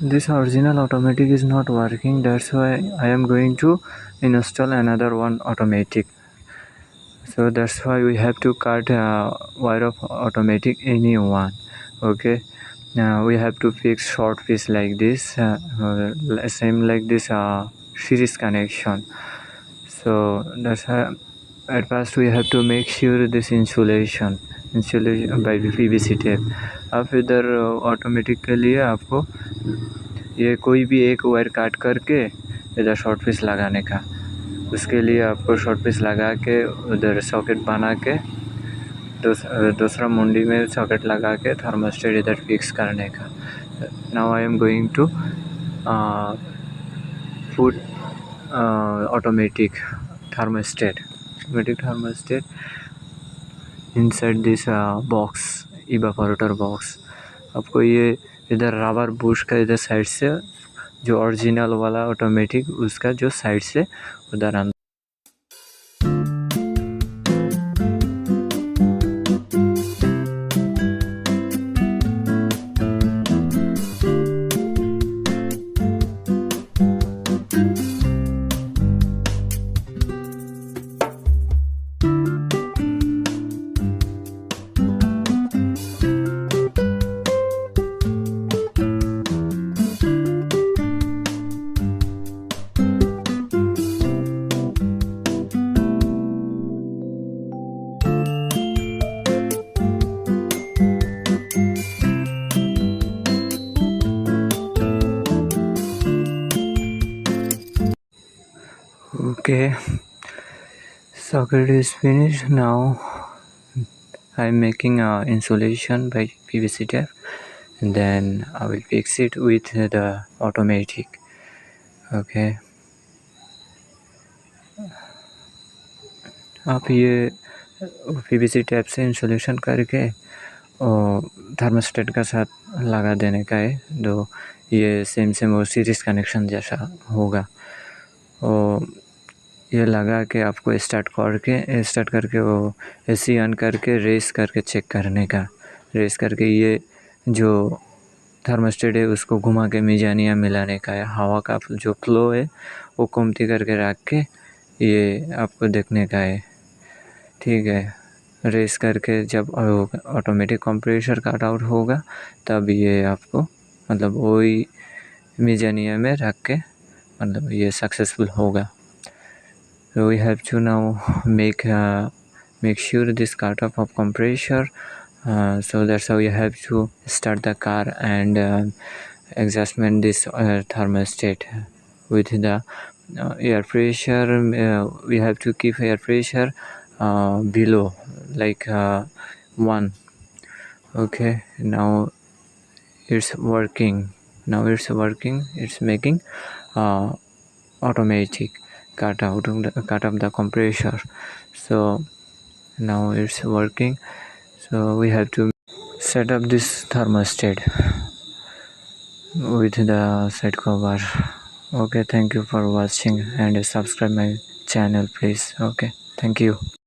this original automatic is not working, that's why I am going to install another one automatic. So that's why we have to cut wire of automatic any one. Okay, now we have to fix short piece like this, same like this series connection. So that's how at first we have to make sure this insulation by PVC tape. अब इधर automatically आपको ये कोई भी एक wire काट करके इधर शॉर्ट पीस लगाने का, उसके लिए आपको शॉर्ट पीस लगा के उधर सॉकेट बना के दूसरा मुंडी में सॉकेट लगा के थर्मोस्टेट इधर फिक्स करने का. Now I am going to put automatic thermostat inside this box, evaporator box. आपको ये इधर रबर बुश का इधर साइड से जो ओरिजिनल वाला ऑटोमेटिक उसका जो साइड से उधर अंदर. Okay, socket is finished. Now I'm making insulation by PVC tape, and then I will fix it with the automatic. Okay, आप ये PVC टैप से इंसुलेशन करके थर्मोस्टेट का साथ लगा देने का है. तो ये सेम वो सीरीज कनेक्शन जैसा होगा. और ये लगा के आपको स्टार्ट करके वो एसी ऑन करके रेस करके चेक करने का. रेस करके ये जो थर्मोस्टेट है उसको घुमा के मिजानिया मिलाने का है. हवा का जो फ्लो है वो कमती करके रख के ये आपको देखने का है. ठीक है, रेस करके जब ऑटोमेटिक कंप्रेसर कट आउट होगा तब ये आपको मतलब वही मिजानिया में रख के मतलब ये सक्सेसफुल होगा. So we have to now make sure this cutup of compressor. So that's how you have to start the car and adjustment this thermostat with the air pressure. We have to keep air pressure below like 1. Okay, now it's working. It's making automatic cut up the compressor. So now it's working. So we have to set up this thermostat with the set cover. Okay, thank you for watching and subscribe my channel please. Okay, thank you.